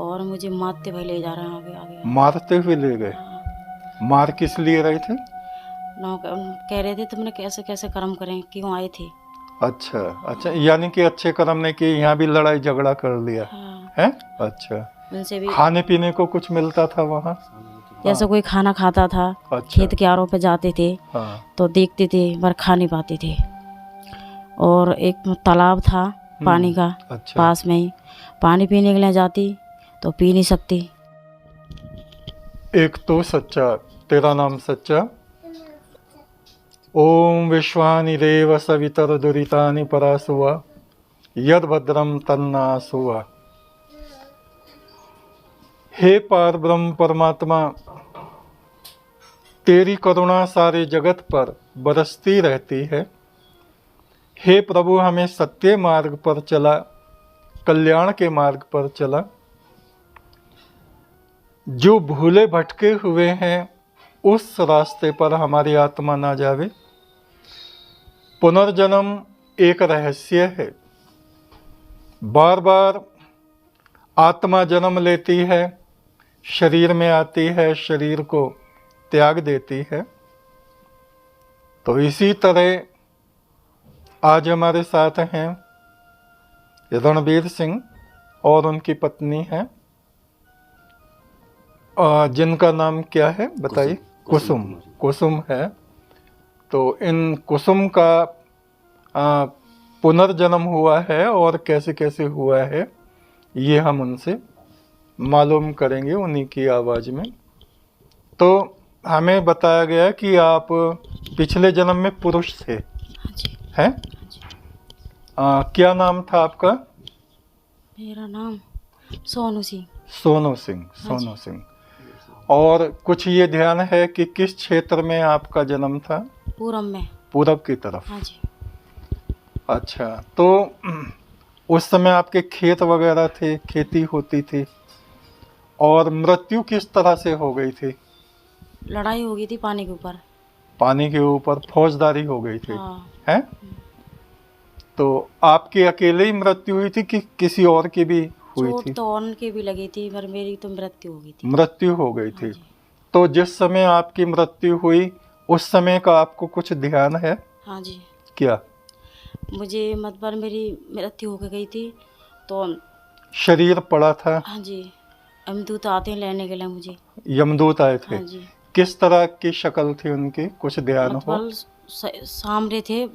और मुझे मारते हुए ले जा रहे हैं आगे आगे। मारते हुए ले गए? हाँ। मार किस लिए रहे थे? कह रहे थे तुमने कैसे कैसे कर्म करें, क्यों आए थे। अच्छा अच्छा, यानी कि अच्छे कर्म ने कि यहाँ भी लड़ाई झगड़ा कर लिया। हाँ। है? अच्छा। उनसे भी खाने पीने को कुछ मिलता था वहाँ? जैसे कोई खाना खाता था। अच्छा। खेत के आरों पे जाते थे। हाँ। तो देखते थे पर खा नहीं पाते थे। और एक तालाब था पानी का। अच्छा। पास में ही पानी पीने के लिए जाती तो पी नहीं सकती। एक तो सच्चा, तेरा नाम सच्चा। ओम विश्वानि देव सवितर दुरितानि परासुवा यद भद्रम तन्नासुवा। हे पार ब्रह्म परमात्मा, तेरी करुणा सारे जगत पर बरसती रहती है। हे प्रभु, हमें सत्य मार्ग पर चला, कल्याण के मार्ग पर चला। जो भूले भटके हुए हैं उस रास्ते पर हमारी आत्मा ना जावे। पुनर्जन्म एक रहस्य है। बार बार आत्मा जन्म लेती है, शरीर में आती है, शरीर को त्याग देती है। तो इसी तरह आज हमारे साथ हैं रणबीर सिंह और उनकी पत्नी है, जिनका नाम क्या है बताइए? कुसुम। कुसुम है। तो इन कुसुम का पुनर्जन्म हुआ है और कैसे कैसे हुआ है ये हम उनसे मालूम करेंगे उन्हीं की आवाज़ में। तो हमें बताया गया कि आप पिछले जन्म में पुरुष थे। हाँ जी। हैं? हाँ जी। क्या नाम था आपका? मेरा नाम सोनू सिंह। सोनू सिंह। सोनू सिंह। और कुछ ये ध्यान है कि किस क्षेत्र में आपका जन्म था? पूरब में। पूरब की तरफ। हाँ जी। अच्छा, तो उस समय आपके खेत वगैरह थे, खेती होती थी, और मृत्यु किस तरह से हो गई थी? लड़ाई हो गई थी पानी के ऊपर। पानी के ऊपर फौजदारी हो गई थी। हाँ। हैं? तो आपकी अकेले ही मृत्यु हुई थी कि किसी और की भी हुई चोट थी? तो उनके भी लगी थी पर मेरी तो मृत्यु हो गई थी। मृत्यु हो गई हाँ थी। जी। तो जिस समय आपकी मृत्यु हुई उस समय का आपको कुछ ध्यान है? हाँ जी। क्या? मुझे मतलब मेरी मृत्यु हो गई थी तो शरीर पड़ा था? हाँ जी, यमदूत आते हैं लेने के लिए मुझे। यमदूत आए थे? हाँ जी। किस तरह की शक्ल थी उनकी, कुछ ध्यान हो? मतलब सामने थे,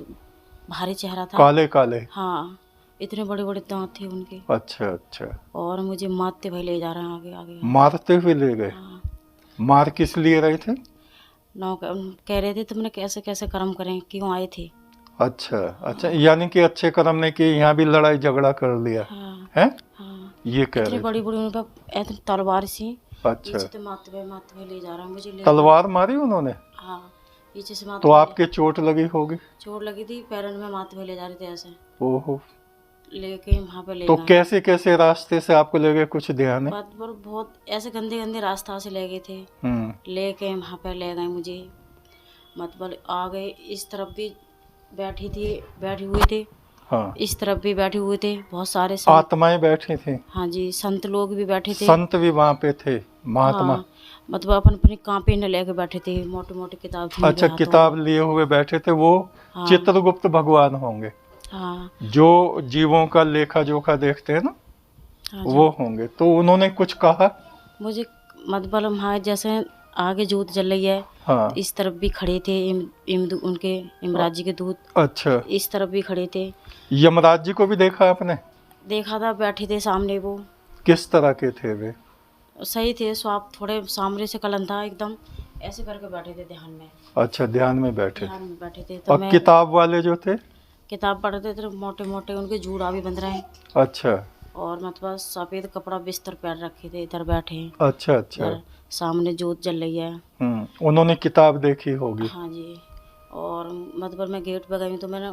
भारी चेहरा था। काले काले? हाँ, इतने बड़े बड़े दांत थे उनके। अच्छा अच्छा। और मुझे मारते हुए ले जा रहे हैं आगे आगे। मारते हुए ले गए? हाँ। मार किस लिए रहे थे? कह रहे थे तुमने कैसे कैसे कर्म करें, क्यों आए थे। अच्छा अच्छा, यानी कि अच्छे कर्म ने कि यहाँ भी लड़ाई झगड़ा कर लिया। हाँ। है? हाँ। ये कह इतनी रहे बड़ी बड़ी उन पर ऐसे तलवार सी। अच्छा। पीछे से मारते हुए ले जा रहा है मुझे। तलवार मारी उन्होंने? हाँ, पीछे से मारते तो हुए आपके चोट लगी होगी? चोट लगी थी, पैरों में मारते हुए ले जा रहे थे ऐसे ओहो। लेके वहाँ पे ले तो गए। कैसे कैसे रास्ते से आपको ले गए, कुछ ध्यान है? बहुत ऐसे गंदे गंदे रास्ता से ले गए थे। लेके वहाँ पे ले गए मुझे। मतलब आ गए, इस तरफ भी बैठी हुए थे। हाँ। इस तरफ भी बैठे हुए थे, बहुत सारे आत्माएं बैठे थे? हाँ जी, संत लोग भी बैठे थे। संत भी वहाँ पे थे, महात्मा? हाँ, मतलब अपन अपने कांपे न लेके बैठे थे, मोटे मोटे किताब थी। अच्छा, किताब लिए हुए बैठे थे वो। हाँ। चित्रगुप्त भगवान होंगे। हाँ। जो जीवों का लेखा जोखा देखते हैं ना। हाँ, वो होंगे। तो उन्होंने कुछ कहा? मुझे मतलब वहाँ जैसे आगे जोत जल रही है। हाँ। इस तरफ भी खड़े थे उनके यमराज जी के दूत। अच्छा। इस तरफ भी खड़े थे। यमराज जी को भी देखा आपने? देखा था, बैठे थे सामने वो। किस तरह के थे वे? सही थे, स्वाप थोड़े सामने से कलन था, एकदम ऐसे करके बैठे थे ध्यान में। अच्छा, ध्यान में बैठे। ध्यान में बैठे थे। तो और किताब वाले जो थे? किताब पढ़ते थे, मोटे मोटे उनके जूड़ा भी बंध रहे हैं। अच्छा। और मतलब सफ़ेद कपड़ा बिस्तर पैर रखे थे, इधर बैठे। अच्छा अच्छा। सामने जोत जल रही है। उन्होंने किताब देखी होगी। हाँ जी। और मतलब मैं गेट पे गई तो मैंने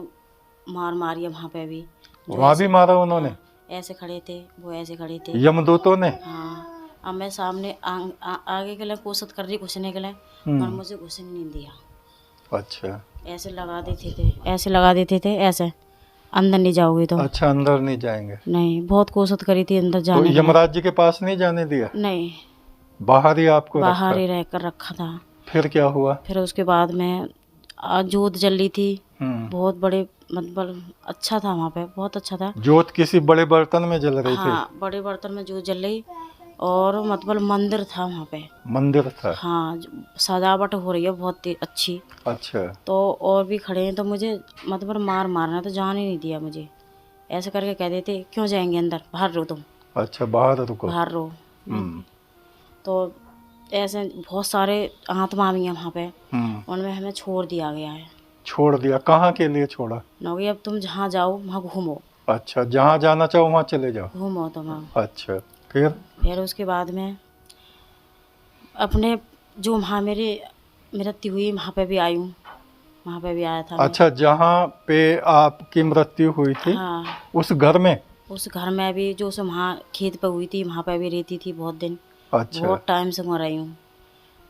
मारी वहाँ पे भी। वहाँ भी मारा उन्होंने? ऐसे खड़े थे, वो ऐसे खड़े थे यमदूतों ने? हाँ। अब मैं सामने आगे के लिए कोशिश कर रही घुसने के लिए, पर मुझे घुसने नहीं दिया। अच्छा। ऐसे लगा देते थे ऐसे। अंदर नहीं जाओगे तो। अच्छा, अंदर नहीं जाएंगे। नहीं, बहुत कोशिश करी थी अंदर तो जाने की। यमराज जी के पास नहीं जाने दिया? नहीं, बाहर ही आपको बाहर रखा? ही रहकर रखा था। फिर क्या हुआ? फिर उसके बाद में जोत जल रही थी, बहुत बड़े, मतलब अच्छा था वहाँ पे, बहुत अच्छा था। जोत किसी बड़े बर्तन में जल रही थी? हाँ, बड़े बर्तन में जोत जल रही, और मतलब मंदिर था वहाँ पे। मंदिर था? हाँ, सजावट हो रही है बहुत ही अच्छी। अच्छा। तो और भी खड़े हैं, तो मुझे मतलब मारना, तो जाने नहीं दिया मुझे। ऐसे करके कह देते क्यों जाएंगे अंदर, बाहर रहो तुम। अच्छा, बाहर रुको। बाहर रहो। तो ऐसे बहुत सारे आत्मा भी हैं वहाँ पे, उनमें हमें छोड़ दिया गया है। छोड़ दिया? कहाँ के लिए छोड़ा? नौगी अब तुम जहाँ जाओ वहाँ घूमो। अच्छा, जहाँ जाना चाहो वहाँ चले जाओ। घूमो तुम। अच्छा, फिर उसके बाद में अपने जो वहाँ मेरी मृत्यु हुई वहाँ पे भी आई हूँ, वहाँ पे भी आया था मैं। अच्छा, जहाँ पे आपकी मृत्यु हुई थी, हाँ, उस घर में? उस घर में भी, जो से वहाँ खेत पे हुई थी, वहाँ पे भी रहती थी बहुत दिन। अच्छा, बहुत टाइम से वहाँ रही हूँ।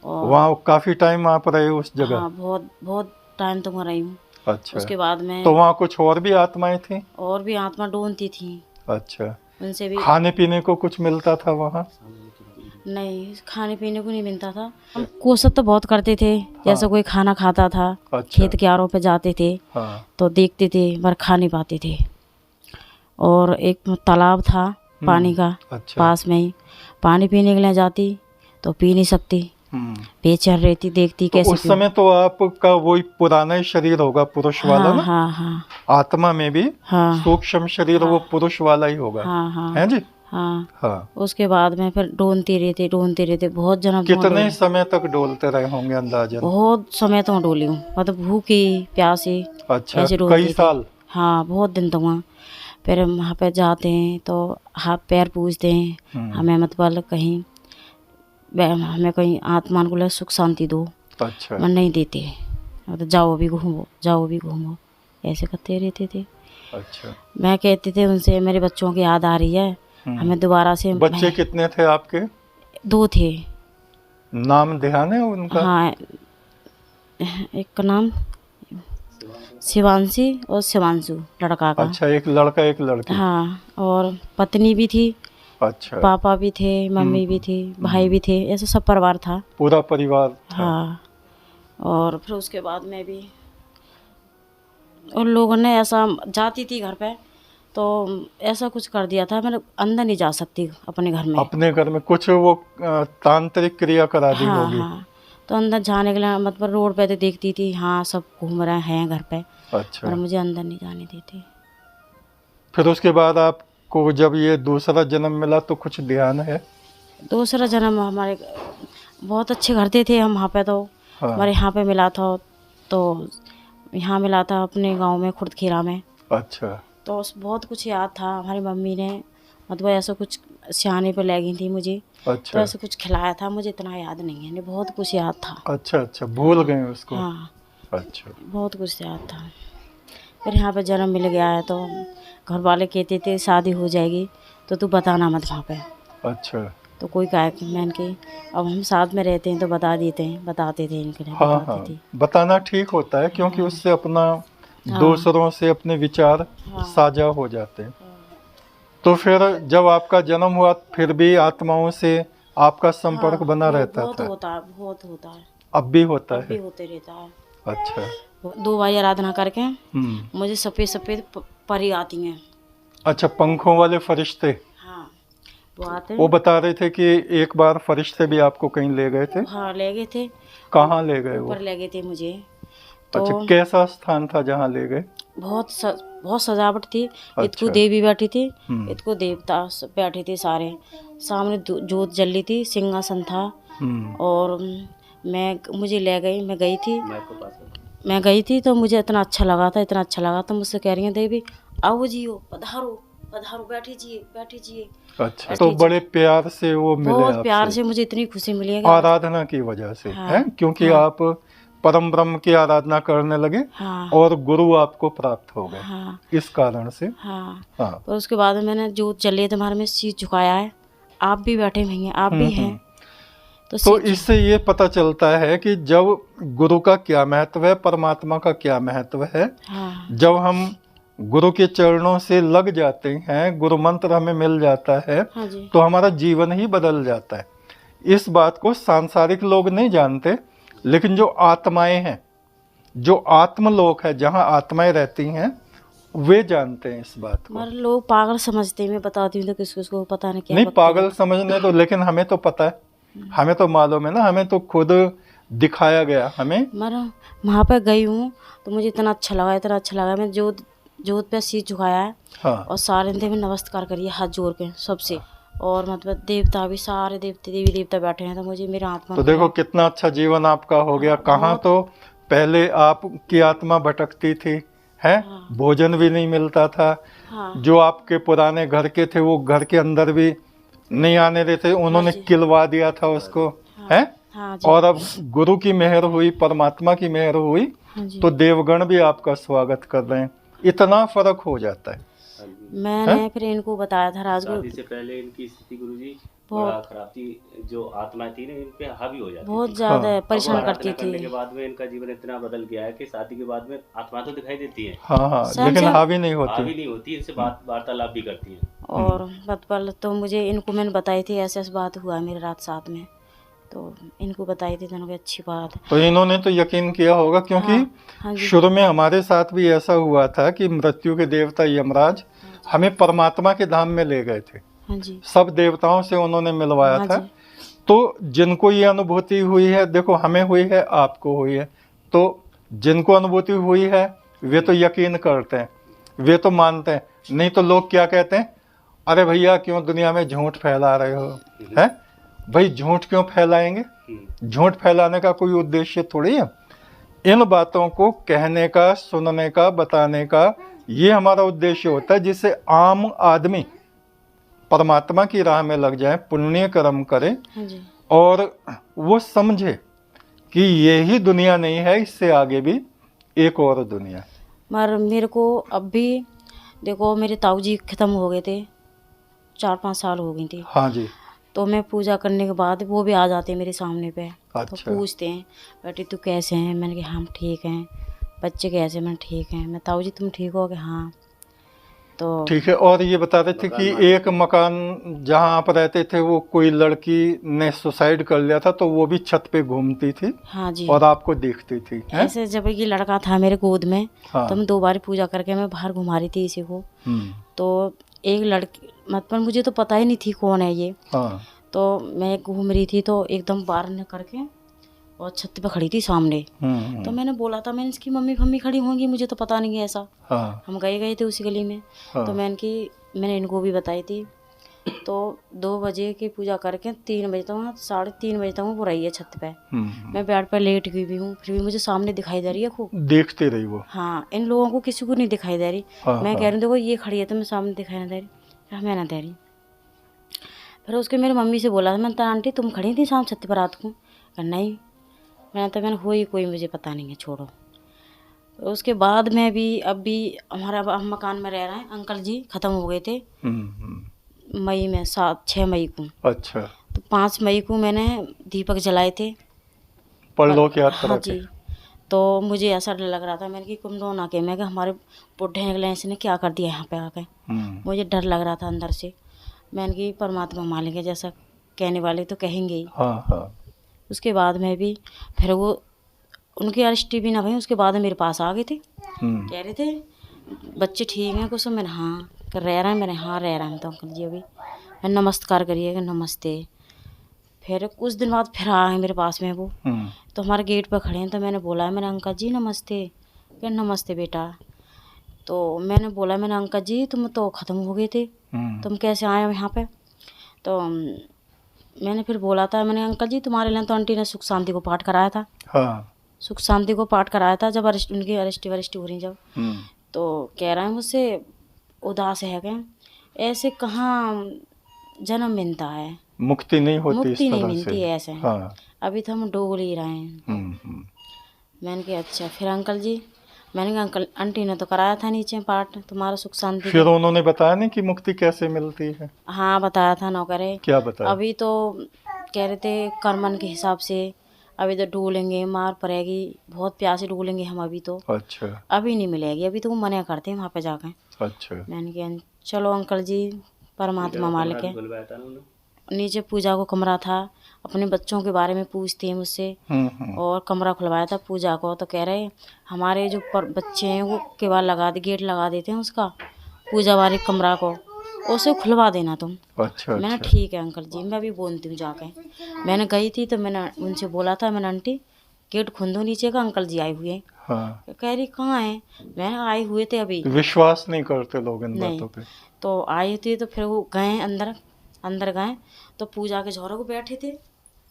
और वहाँ काफी टाइम आप रहे उस जगह? हाँ, बहुत बहुत टाइम तक वहाँ रही हूँ। अच्छा। उसके बाद में तो वहाँ कुछ और भी आत्माएं थी? और भी आत्मा ढूंढती थी। अच्छा। उनसे भी खाने पीने को कुछ मिलता था वहाँ? नहीं, खाने पीने को नहीं मिलता था। हम कोशिश तो बहुत करते थे, जैसे कोई खाना खाता था। अच्छा। खेत क्यारों पे जाते थे, तो देखते थे, पर खा नहीं पाते थे। और एक तालाब था पानी का, अच्छा। पास में ही, पानी पीने के लिए जाती तो पी नहीं सकती, बेचैन रहती, देखती तो कैसे उस समय तो आपका वही पुराना ही शरीर होगा, पुरुष वाला ना? हाँ हाँ, आत्मा में भी सूक्ष्म शरीर वो पुरुष वाला ही होगा। हाँ है जी? हाँ। उसके बाद में फिर ढूंढते रहते बहुत जन्म। कितने समय तक डोलते रहे होंगे अंदाजन? बहुत समय तक डोली हूँ, मतलब भूखी प्यासी। अच्छा, ऐसे कई साल? हाँ, बहुत दिन तक वहाँ। फिर वहाँ पे जाते हैं तो हाथ पैर पूजते हैं हमें, मतलब कहीं हमें कहीं आत्मा को सुख शांति दो। अच्छा। मन नहीं देते, तो जाओ भी घूमो, जाओ भी घूमो, ऐसे करते रहते थे। अच्छा। मैं कहती थी उनसे, मेरे बच्चों की याद आ रही है, हमें दोबारा से। बच्चे कितने थे आपके? 2 थे। नाम ध्यान है उनका? हाँ, एक का नाम शिवांशी और शिवांशु, लड़का का। अच्छा, एक लड़का एक लड़की? हाँ, और पत्नी भी थी। अच्छा। पापा भी थे, मम्मी भी थी, भाई भी थे, ऐसे सब परिवार था, पूरा परिवार था। हाँ। और फिर उसके बाद में भी उन लोगों ने ऐसा, जाती थी घर पे तो ऐसा कुछ कर दिया था, मैं अंदर नहीं जा सकती अपने घर में। अपने घर में कुछ वो तांत्रिक क्रिया करा दी होगी। हाँ, तो अंदर जाने के लिए, मतलब रोड पे तो देखती थी, हाँ सब घूम रहे हैं घर पे। अच्छा। और मुझे अंदर नहीं जाने देती। फिर उसके बाद आपको जब ये दूसरा जन्म मिला तो कुछ ध्यान है? दूसरा जन्म हमारे बहुत अच्छे घर थे हम वहाँ पे, तो हमारे यहाँ पे मिला था, तो यहाँ मिला था अपने गांव में, खुर्दखेरा में। अच्छा। तो बहुत कुछ याद था। हमारी मम्मी ने मतलब ऐसा कुछ सियाने पे ले गई थी मुझे। अच्छा। तो ऐसा कुछ खिलाया था, मुझे इतना याद नहीं है, बहुत कुछ याद था। अच्छा अच्छा, भूल गए उसको? हाँ। अच्छा। बहुत कुछ याद था। फिर यहाँ पे जन्म मिल गया है, तो घर वाले कहते थे शादी हो जाएगी तो तू बताना मत वहाँ पे। अच्छा। तो कोई कहा कि मैंने कि अब हम साथ में रहते हैं तो बता देते हैं, बताते थे इनके लिए। हाँ हाँ, बताना ठीक होता है, क्योंकि उससे अपना दूसरों से अपने विचार साझा हो जाते हैं। तो फिर जब आपका जन्म हुआ फिर भी आत्माओं से आपका संपर्क बना रहता बहुत था? बहुत होता है। अब भी होता है? भी होते रहता है। अच्छा। 2 बार आराधना करके मुझे सफ़ेद सफ़ेद परी आती हैं। अच्छा, पंखों वाले फरिश्ते? हाँ, वो आते हैं। वो बता रहे थे कि एक बार फरिश्ते भी आपको कहीं ले गए थे? हाँ, ले गए थे। कहाँ ले गए वो? ऊपर ले गए थे मुझे। तो अच्छा, कैसा स्थान था जहाँ ले गए? बहुत सजावट थी। अच्छा। इतको देवी बैठी थी, इतको देवता बैठे थे सारे, सामने जोत जल रही थी, सिंहासन था। और मुझे ले गई, मैं गई थी तो मुझे इतना अच्छा लगा था, तो मुझसे कह रही हैं देवी आओ जियो, पधारो पधारो, बैठी जिए। अच्छा, तो बड़े प्यार से वो मिले? बहुत प्यार से, मुझे इतनी खुशी मिली है आराधना की वजह से। हाँ, है क्योंकि आप परम ब्रह्म की आराधना करने लगे। हाँ। और गुरु आपको प्राप्त हो गए। हाँ। इस कारण से। हाँ। हाँ। तो उसके बाद मैंने जोत जले तुम्हारे में शीश झुकाया है, आप भी बैठे हुए हैं, आप भी हैं। तो इससे ये पता चलता है कि जब गुरु का क्या महत्व है, परमात्मा का क्या महत्व है। हाँ। जब हम गुरु के चरणों से लग जाते हैं, गुरु मंत्र हमें मिल जाता है, हाँ जी। तो हमारा जीवन ही बदल जाता है। इस बात को सांसारिक लोग नहीं जानते, लेकिन जो आत्माएं हैं, जो आत्मलोक है, जहाँ आत्माएं रहती हैं, वे जानते हैं इस बात को। मगर लोग पागल समझते हैं, मैं बताती हूँ तो किसको किसको पता नहीं क्या नहीं, बकते पागल हैं। समझने तो, लेकिन हमें तो पता है, हमें तो मालूम है ना, हमें तो खुद दिखाया गया हमें। मगर वहाँ पे गई हूँ तो मुझे इतना अच्छा लगा, इतना अच्छा लगा। मैं जोत पे सिर झुकाया है हाँ और सारे देवी नमस्कार करिए हाथ जोड़ के सबसे, और मतलब देवता भी, सारे देवते देवी देवता बैठे हैं, तो मुझे मेरा आत्मा तो देखो कितना अच्छा जीवन आपका हो गया। कहाँ तो पहले आपकी आत्मा भटकती थी, है, भोजन भी नहीं मिलता था, हाँ जो आपके पुराने घर के थे वो घर के अंदर भी नहीं आने देते, उन्होंने किलवा दिया था उसको, है। हाँ जी। और अब गुरु की मेहर हुई, परमात्मा की मेहर हुई, हाँ जी। तो देवगण भी आपका स्वागत कर रहे हैं। इतना फर्क हो जाता है। मैंने फिर इनको बताया था राजगुरु, शादी से पहले इनकी स्थिति गुरुजी बड़ा खराब थी, जो आत्मा थी ना इन पे हावी हो जाती बहुत थी। ज्यादा हाँ। परेशान अब करती आराधना करने थी। के बाद में इनका जीवन इतना बदल गया है कि शादी के बाद में आत्मा तो दिखाई देती है, हाँ हाँ, सच लेकिन है। हावी नहीं होती। हावी नहीं होती, इनसे वार्तालाप भी करती हैं। और बतपल तो मुझे इनको मैंने बताई थी, ऐसे ऐसे बात हुआ है मेरे रात साथ में, तो इनको बताई थी, तो उन्होंने अच्छी बात है। तो इन्होंने तो यकीन किया होगा, क्योंकि हाँ जी। शुरू में हमारे साथ भी ऐसा हुआ था कि मृत्यु के देवता यमराज हमें परमात्मा के धाम में ले गए थे। हाँ जी। सब देवताओं से उन्होंने मिलवाया हाँ था। जी। तो जिनको ये अनुभूति हुई है, देखो हमें हुई है, आपको हुई है, तो जिनको अनुभूति हुई है वे तो यकीन करते हैं, वे तो मानते हैं। नहीं तो लोग क्या कहते हैं, अरे भैया क्यों दुनिया में झूठ फैला रहे हो, है भाई, झूठ क्यों फैलाएंगे, झूठ फैलाने का कोई उद्देश्य थोड़ी है। इन बातों को कहने का, सुनने का, बताने का, ये हमारा उद्देश्य होता है, जिससे आम आदमी परमात्मा की राह में लग जाए, पुण्य कर्म करे, हाँ जी। और वो समझे कि यही दुनिया नहीं है, इससे आगे भी एक और दुनिया है। मगर मेरे को अब भी देखो, मेरे ताऊ जी ख़त्म हो गए थे, 4-5 साल हो गई थी, हाँ जी। तो मैं पूजा करने के बाद वो भी आ जाते हैं मेरे सामने पे। अच्छा। तो पूछते हैं, बेटी तू कैसे हैं? मैंने कहा हम ठीक हैं। बच्चे कैसे? मैंने ठीक हैं। मैं ताऊ जी तुम ठीक हो? कि हाँ। तो ठीक है। और ये बता रहे थे कि एक मकान जहाँ आप रहते थे, वो कोई लड़की ने सुसाइड कर लिया था, तो वो भी छत पे घूमती थी, हाँ जी, और आपको देखती थी, है? ऐसे जब ये लड़का था मेरे गोद में, हाँ। तो मैं 2 बार पूजा करके मैं बाहर घुमा रही थी इसी को। तो एक लड़की, मतलब मुझे तो पता ही नहीं थी कौन है ये। हाँ। तो मैं घूम रही थी तो एकदम बाहर न करके और छत पे खड़ी थी सामने। तो मैंने बोला था, मैंने इसकी मम्मी खड़ी होंगी, मुझे तो पता नहीं है ऐसा। हाँ। हम गए थे उसी गली में। हाँ। तो मैंने इनको भी बताई थी। तो 2 बजे की पूजा करके 3 बजे तक, 3:30 बजे तक वो रही है छत पे। मैं बेड पर लेट गई भी हूँ, फिर भी मुझे सामने दिखाई दे रही है खूब। देखते रही वो। हाँ, इन लोगों को किसी को नहीं दिखाई दे रही। हाँ, मैं हाँ। कह रही हूँ देखो ये खड़ी है तो मैं सामने दिखाई ना दे रही, मैं ना दे रही। फिर उसके मेरी मम्मी से बोला था, मैंने कहा आंटी तुम खड़ी थी शाम छत पर रात को? कहा नहीं। मैंने हुई कोई मुझे पता नहीं है, छोड़ो। उसके बाद में भी अब भी हमारा हम मकान में रह रहे हैं, अंकल जी ख़त्म हो गए थे मई में, 6 मई को। अच्छा। तो 5 मई को मैंने दीपक जलाए थे परलोक यात्रा हाँ के। जी। तो मुझे ऐसा डर लग रहा था, मैंने कि कुम दो ना के, मैं कि हमारे बुढ़े निकले, इसने क्या कर दिया यहाँ पे आके। मुझे डर लग रहा था अंदर से। मैंने कि परमात्मा मालिक है, जैसा कहने वाले तो कहेंगे ही। हाँ हाँ। उसके बाद में भी फिर वो उनकी अरेस्ट भी ना भाई, उसके बाद मेरे पास आ गए थे। कह रहे थे बच्चे ठीक हैं कुछ? मैंने हाँ। रह रहा है? मैंने हाँ रह रहा है। तो अंकल जी अभी मैं नमस्कार करिएगा, नमस्ते। फिर कुछ दिन बाद फिर आए मेरे पास में वो। तो हमारे गेट पर खड़े हैं, तो मैंने बोला, मैंने अंकल जी नमस्ते। क्या नमस्ते बेटा। तो मैंने बोला, मैंने अंकल जी तुम तो ख़त्म हो गए थे, तुम कैसे आए हो यहाँ पे? तो मैंने फिर बोला था, मैंने अंकल जी तुम्हारे लिए तो आंटी ने सुख शांति को पाठ कराया था। हाँ। सुख शांति को पाठ कराया था जब उनकी अरेस्ट हो रही जब। तो कह रहे हैं मुझसे उदास है क्या, ऐसे कहाँ जन्म मिलता है, मुक्ति नहीं होती, मुक्ति इस नहीं तरह मिलती से। है ऐसे। हाँ। अभी तो हम डोल ही रहे हैं। मैंने कहा अच्छा। फिर अंकल जी, मैंने कहा अंकल आंटी ने तो कराया था नीचे पाठ तुम्हारा सुख शांति। फिर उन्होंने बताया नहीं कि मुक्ति कैसे मिलती है? हाँ बताया था नौकरे। क्या बताया? अभी तो कह रहे थे कर्मन के हिसाब से अभी तो ढूंढेंगे, मार पड़ेगी, बहुत प्यासे ढूंढेंगे हम अभी तो, अच्छा अभी नहीं मिलेगी, अभी तो वो मना करते हैं वहाँ पे जाके। अच्छा। मैंने कहा चलो अंकल जी, परमात्मा मालिक है। खुलवाया था उन्होंने? नीचे पूजा को कमरा था, अपने बच्चों के बारे में पूछती है मुझसे, और कमरा खुलवाया था पूजा को। तो कह रहे हमारे जो बच्चे हैं वो केवाड़ लगा दे, गेट लगा देते हैं उसका, पूजा वाले कमरा को, उसे खुलवा देना तुम। अच्छा मैंने अच्छा। ठीक है अंकल जी, मैं भी बोलती हूँ जाके। मैंने गई थी तो मैंने उनसे बोला था, मैंने आंटी गेट खोल दो नीचे का, अंकल जी आए हुए हैं। हाँ, कह रही कहाँ है? मैंने आए हुए थे अभी। विश्वास नहीं करते लोग इन नहीं, बातों पे। तो आए थे तो फिर वो गए अंदर, अंदर गए तो पूजा के झोरों को बैठे थे,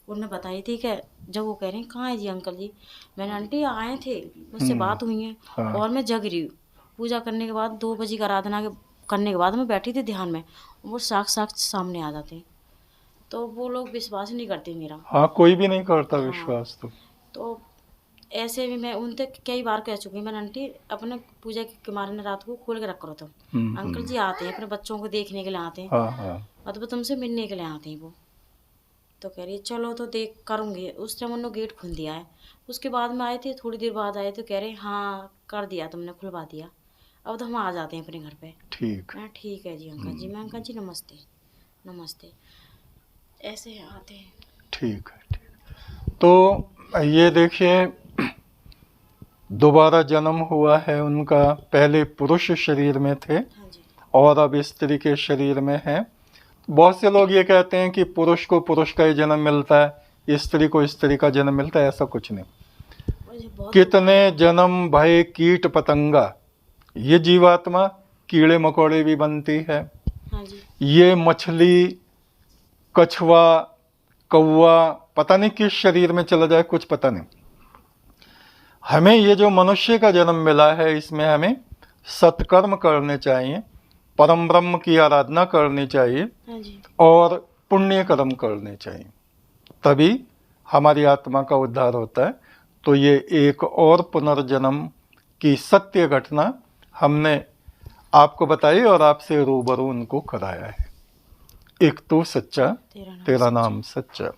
उन्होंने बताई थी कि जब वो कह रहे हैं कहाँ है जी अंकल जी, मैंने आंटी आए थे, मुझसे बात हुई है, हाँ। और मैं जग रही हूँ। पूजा करने के बाद 2 बजे का आराधना करने के बाद मैं बैठी थी ध्यान में, वो साक्षात सामने आ जाते हैं। तो वो लोग विश्वास नहीं करते मेरा। हाँ, कोई भी नहीं करता हाँ। विश्वास तो ऐसे भी मैं उनसे कई बार कह चुकी, मैंने आंटी अपने पूजा के किमारे ने रात को खोल के रख करो तुम, अंकल जी आते हैं अपने बच्चों को देखने के लिए आते हैं, हाँ हाँ। मतलब तुमसे मिलने के लिए आते हैं वो। तो कह रही चलो तो देख करूँगी। उस टाइम उन्होंने गेट खोल दिया है। उसके बाद में आए थे, थोड़ी देर बाद आए तो कह रहे हाँ कर दिया तुमने, खुलवा दिया, अब तो हम आ जाते हैं अपने घर पे। ठीक। मैं ठीक है जी अंकल जी। मैं अंकल जी नमस्ते नमस्ते, ऐसे आते हैं। ठीक है ठीक। तो ये देखिए, दोबारा जन्म हुआ है उनका, पहले पुरुष शरीर में थे हाँ जी। और अब स्त्री के शरीर में हैं। बहुत से लोग ये कहते हैं कि पुरुष को पुरुष का ही जन्म मिलता है, स्त्री को स्त्री का जन्म मिलता है, ऐसा कुछ नहीं। मुझे बहुत कितने जन्म भय कीट पतंगा, ये जीवात्मा कीड़े मकोड़े भी बनती है, हाँ जी। ये मछली, कछुआ, कौवा, पता नहीं किस शरीर में चला जाए, कुछ पता नहीं। हमें ये जो मनुष्य का जन्म मिला है, इसमें हमें सत्कर्म करने चाहिए, परम ब्रह्म की आराधना करनी चाहिए, हाँ जी। और पुण्य कर्म करने चाहिए, तभी हमारी आत्मा का उद्धार होता है। तो ये एक और पुनर्जन्म की सत्य घटना हमने आपको बताई और आपसे रूबरू उनको कराया है। एक तू सच्चा, तेरा नाम सच्चा।